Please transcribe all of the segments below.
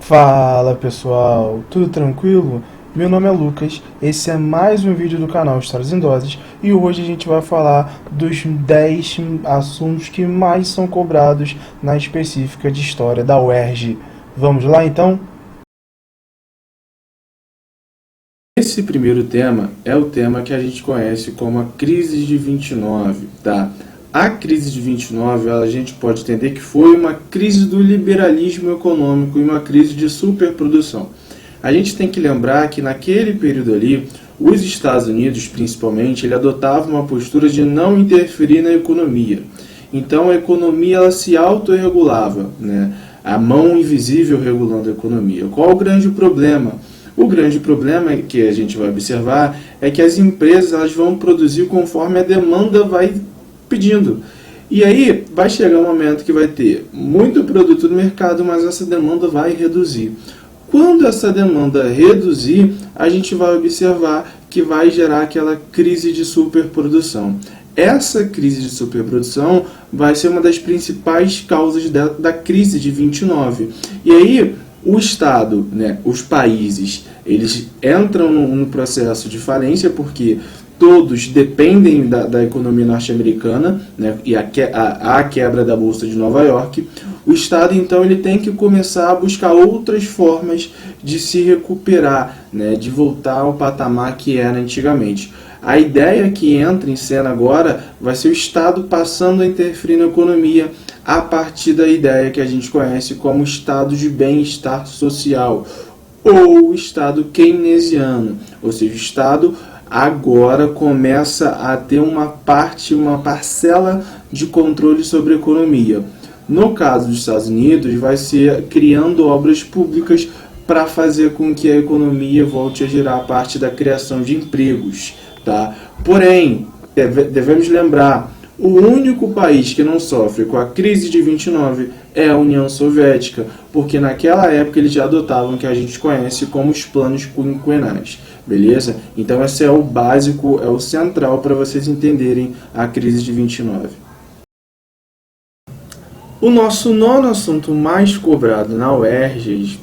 Fala pessoal, tudo tranquilo? Meu nome é Lucas, esse é mais um vídeo do canal Histórias em Doses e hoje a gente vai falar dos 10 assuntos que mais são cobrados na específica de História da UERJ. Vamos lá então? Esse primeiro tema é o tema que a gente conhece como a crise de 29, tá? A crise de 29, a gente pode entender que foi uma crise do liberalismo econômico e uma crise de superprodução. A gente tem que lembrar que naquele período ali, os Estados Unidos, principalmente, ele adotava uma postura de não interferir na economia. Então a economia ela se autorregulava, né? A mão invisível regulando a economia. Qual o grande problema? O grande problema que a gente vai observar é que as empresas elas vão produzir conforme a demanda vai pedindo. E aí vai chegar um momento que vai ter muito produto no mercado, mas essa demanda vai reduzir. Quando essa demanda reduzir, a gente vai observar que vai gerar aquela crise de superprodução. Essa crise de superprodução vai ser uma das principais causas da crise de 29. E aí o Estado, né, os países, eles entram no processo de falência porque todos dependem da economia norte-americana, né, e a quebra da Bolsa de Nova York. O Estado, então, ele tem que começar a buscar outras formas de se recuperar, né, de voltar ao patamar que era antigamente. A ideia que entra em cena agora vai ser o Estado passando a interferir na economia a partir da ideia que a gente conhece como Estado de bem-estar social, ou Estado keynesiano, ou seja, o Estado agora começa a ter uma parcela de controle sobre a economia. No caso dos Estados Unidos, vai ser criando obras públicas para fazer com que a economia volte a girar a parte da criação de empregos. Tá? Porém, devemos lembrar, o único país que não sofre com a crise de 29 é a União Soviética, porque naquela época eles já adotavam o que a gente conhece como os planos quinquenais, beleza? Então esse é o básico, é o central para vocês entenderem a crise de 29. O nosso nono assunto mais cobrado na UERJ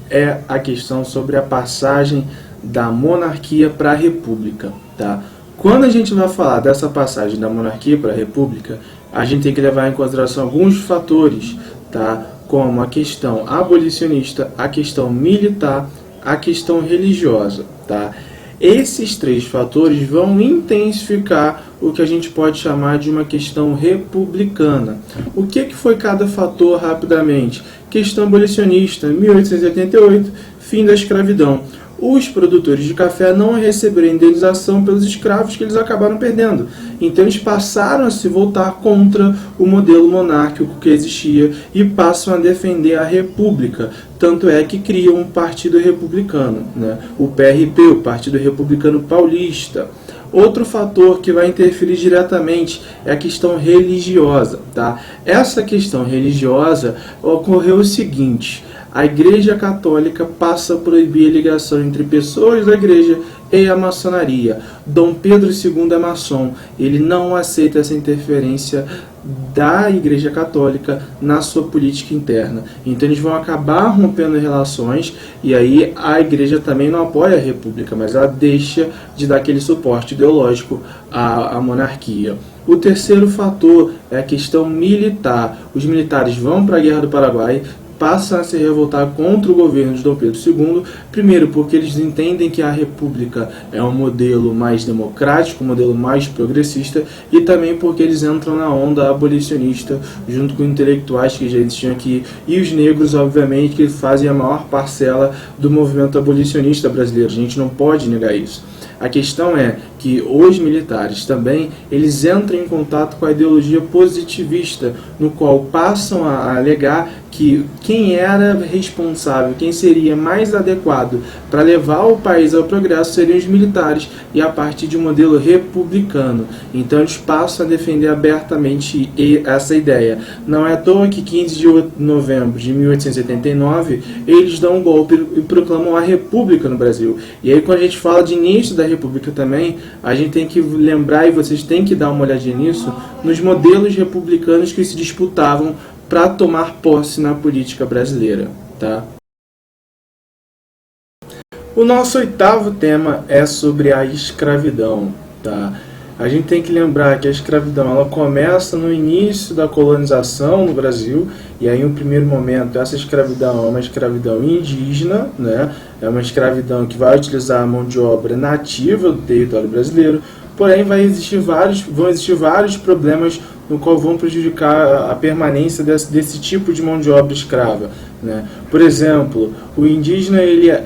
é a questão sobre a passagem da monarquia para a república, tá? Quando a gente vai falar dessa passagem da monarquia para a república, a gente tem que levar em consideração alguns fatores, tá? Como a questão abolicionista, a questão militar, a questão religiosa, tá? Esses três fatores vão intensificar o que a gente pode chamar de uma questão republicana. O que foi cada fator rapidamente? Questão abolicionista, 1888, fim da escravidão. Os produtores de café não receberam indenização pelos escravos que eles acabaram perdendo. Então eles passaram a se voltar contra o modelo monárquico que existia e passam a defender a república. Tanto é que criam um partido republicano, né? O PRP, o Partido Republicano Paulista. Outro fator que vai interferir diretamente é a questão religiosa, tá? Essa questão religiosa ocorreu o seguinte: a Igreja Católica passa a proibir a ligação entre pessoas da Igreja e a maçonaria. Dom Pedro II é maçom, ele não aceita essa interferência da Igreja Católica na sua política interna. Então eles vão acabar rompendo relações e aí a Igreja também não apoia a República, mas ela deixa de dar aquele suporte ideológico à monarquia. O terceiro fator é a questão militar. Os militares vão para a Guerra do Paraguai, passam a se revoltar contra o governo de Dom Pedro II, primeiro porque eles entendem que a república é um modelo mais democrático, um modelo mais progressista, e também porque eles entram na onda abolicionista, junto com intelectuais que já existiam aqui, e os negros, obviamente, que fazem a maior parcela do movimento abolicionista brasileiro. A gente não pode negar isso. A questão é que os militares também, eles entram em contato com a ideologia positivista, no qual passam a alegar que quem era responsável, quem seria mais adequado para levar o país ao progresso seriam os militares, e a partir de um modelo republicano. Então eles passam a defender abertamente essa ideia. Não é à toa que 15 de novembro de 1889 eles dão um golpe e proclamam a república no Brasil. E aí quando a gente fala de início da república também, a gente tem que lembrar, e vocês têm que dar uma olhadinha nisso, nos modelos republicanos que se disputavam para tomar posse na política brasileira, tá? O nosso oitavo tema é sobre a escravidão, tá? A gente tem que lembrar que a escravidão ela começa no início da colonização no Brasil, e aí, em um primeiro momento, essa escravidão é uma escravidão indígena, né? É uma escravidão que vai utilizar a mão de obra nativa do território brasileiro, porém vão existir vários problemas no qual vão prejudicar a permanência desse tipo de mão de obra escrava, né? Por exemplo, o indígena,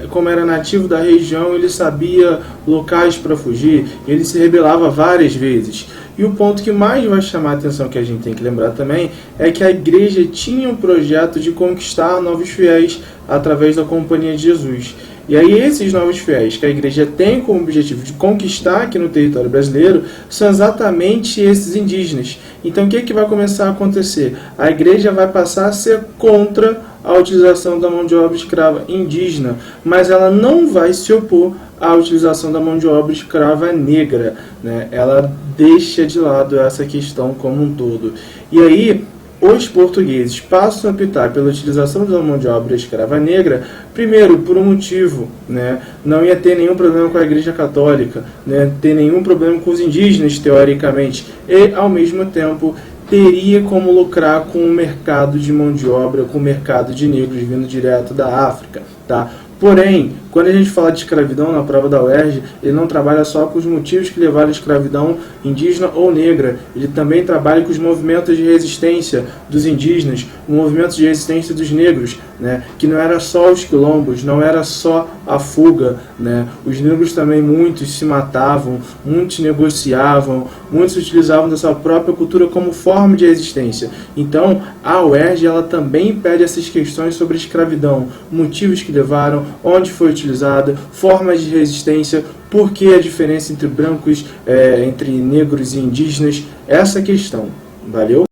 como era nativo da região, ele sabia locais para fugir, ele se rebelava várias vezes. E o ponto que mais vai chamar a atenção, que a gente tem que lembrar também, é que a igreja tinha um projeto de conquistar novos fiéis através da Companhia de Jesus. E aí esses novos fiéis que a igreja tem como objetivo de conquistar aqui no território brasileiro são exatamente esses indígenas. Então o que vai começar a acontecer? A igreja vai passar a ser contra a utilização da mão de obra escrava indígena, mas ela não vai se opor à utilização da mão de obra escrava negra, né? Ela deixa de lado essa questão como um todo. E aí os portugueses passam a optar pela utilização da mão de obra escrava negra, primeiro, por um motivo, né? Não ia ter nenhum problema com a Igreja Católica, né? Ter nenhum problema com os indígenas, teoricamente, e, ao mesmo tempo, teria como lucrar com o mercado de mão de obra, com o mercado de negros vindo direto da África, tá? Porém, quando a gente fala de escravidão na prova da UERJ, ele não trabalha só com os motivos que levaram à escravidão indígena ou negra, ele também trabalha com os movimentos de resistência dos indígenas, os movimentos de resistência dos negros, né? Que não era só os quilombos, não era só a fuga, né? Os negros também, muitos se matavam, muitos negociavam, muitos utilizavam da sua própria cultura como forma de resistência. Então, a UERJ ela também pede essas questões sobre escravidão, motivos que levaram, onde foi utilizada, formas de resistência, por que a diferença entre brancos, entre negros e indígenas, essa questão. Valeu?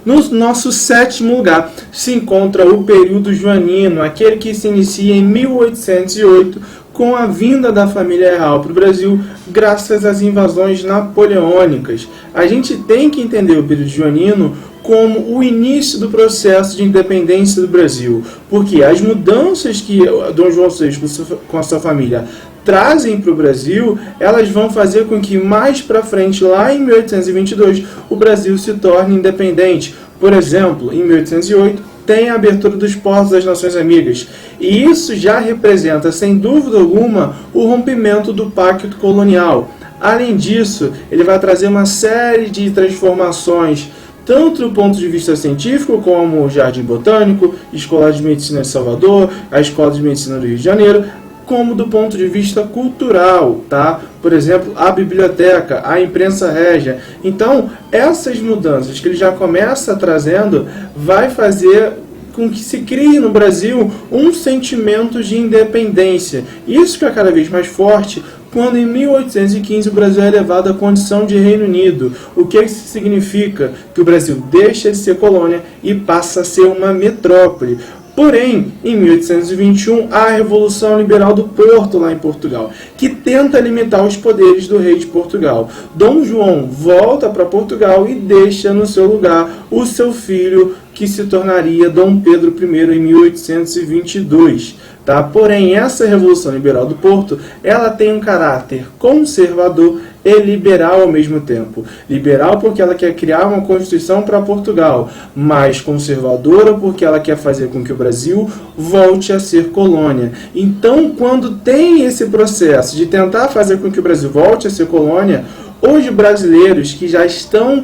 No nosso sétimo lugar se encontra o período joanino, aquele que se inicia em 1808, com a vinda da família real para o Brasil, graças às invasões napoleônicas. A gente tem que entender o período joanino como o início do processo de independência do Brasil, porque as mudanças que Dom João VI com a sua família trazem para o Brasil, elas vão fazer com que mais para frente, lá em 1822, o Brasil se torne independente. Por exemplo, em 1808, tem a abertura dos portos das Nações Amigas, e isso já representa, sem dúvida alguma, o rompimento do pacto colonial. Além disso, ele vai trazer uma série de transformações, tanto do ponto de vista científico, como o Jardim Botânico, Escola de Medicina de Salvador, a Escola de Medicina do Rio de Janeiro, como do ponto de vista cultural, tá? Por exemplo, a biblioteca, a imprensa régia. Então, essas mudanças que ele já começa trazendo, vai fazer com que se crie no Brasil um sentimento de independência. Isso fica cada vez mais forte quando em 1815 o Brasil é elevado à condição de Reino Unido. O que isso significa? Que o Brasil deixa de ser colônia e passa a ser uma metrópole. Porém, em 1821, há a Revolução Liberal do Porto, lá em Portugal, que tenta limitar os poderes do rei de Portugal. Dom João volta para Portugal e deixa no seu lugar o seu filho, que se tornaria Dom Pedro I em 1822. Tá? Porém, essa Revolução Liberal do Porto, ela tem um caráter conservador e liberal ao mesmo tempo. Liberal porque ela quer criar uma Constituição para Portugal, mas conservadora porque ela quer fazer com que o Brasil volte a ser colônia. Então, quando tem esse processo de tentar fazer com que o Brasil volte a ser colônia, os brasileiros que já estão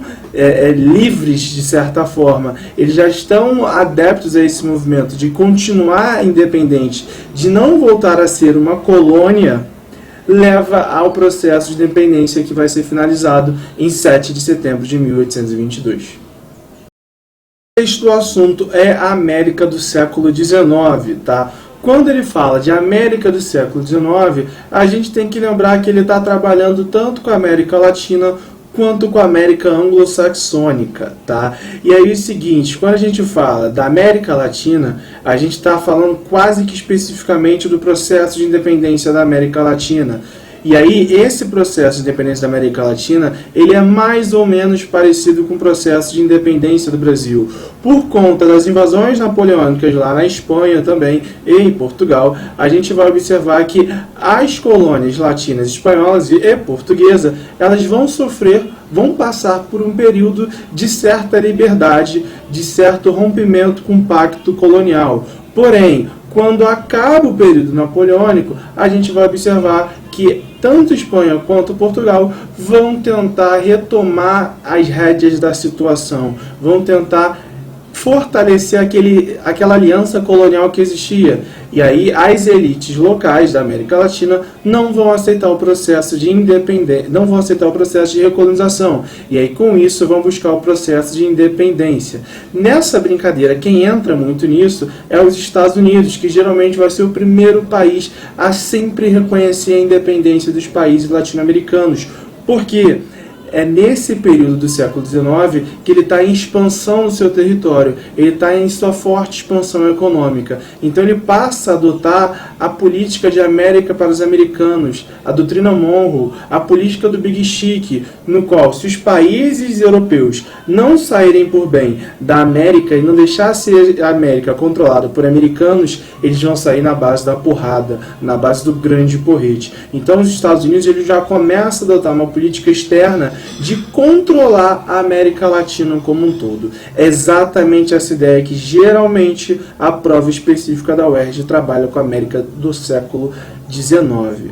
livres, de certa forma, eles já estão adeptos a esse movimento de continuar independente, de não voltar a ser uma colônia, leva ao processo de independência que vai ser finalizado em 7 de setembro de 1822. O sexto assunto é a América do século XIX, tá? Quando ele fala de América do século XIX, a gente tem que lembrar que ele está trabalhando tanto com a América Latina quanto com a América anglo-saxônica, tá? E aí é o seguinte, quando a gente fala da América Latina, a gente está falando quase que especificamente do processo de independência da América Latina. E aí, esse processo de independência da América Latina, ele é mais ou menos parecido com o processo de independência do Brasil. Por conta das invasões napoleônicas lá na Espanha também e em Portugal, a gente vai observar que as colônias latinas, espanholas e portuguesa, elas vão passar por um período de certa liberdade, de certo rompimento com o pacto colonial. Porém, quando acaba o período napoleônico, a gente vai observar que tanto Espanha quanto Portugal vão tentar retomar as rédeas da situação, vão tentar fortalecer aquela aliança colonial que existia. E aí as elites locais da América Latina não vão aceitar o processo de independência, não vão aceitar o processo de recolonização. E aí com isso vão buscar o processo de independência. Nessa brincadeira, quem entra muito nisso é os Estados Unidos, que geralmente vai ser o primeiro país a sempre reconhecer a independência dos países latino-americanos. Por quê? É nesse período do século XIX que ele está em expansão no seu território, ele está em sua forte expansão econômica. Então ele passa a adotar a política de América para os americanos, a doutrina Monroe, a política do Big Chic, no qual, se os países europeus não saírem por bem da América e não deixar ser a América controlada por americanos, eles vão sair na base da porrada, na base do grande porrete. Então os Estados Unidos ele já começa a adotar uma política externa de controlar a América Latina como um todo. É exatamente essa ideia que geralmente a prova específica da UERJ trabalha com a América do século XIX.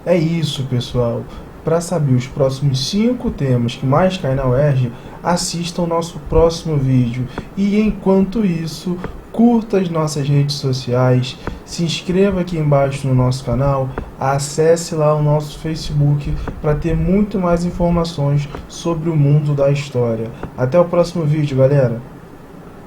É isso, pessoal. Para saber os próximos 5 temas que mais caem na UERJ, assista ao nosso próximo vídeo. E enquanto isso, curta as nossas redes sociais, se inscreva aqui embaixo no nosso canal, acesse lá o nosso Facebook para ter muito mais informações sobre o mundo da história. Até o próximo vídeo, galera!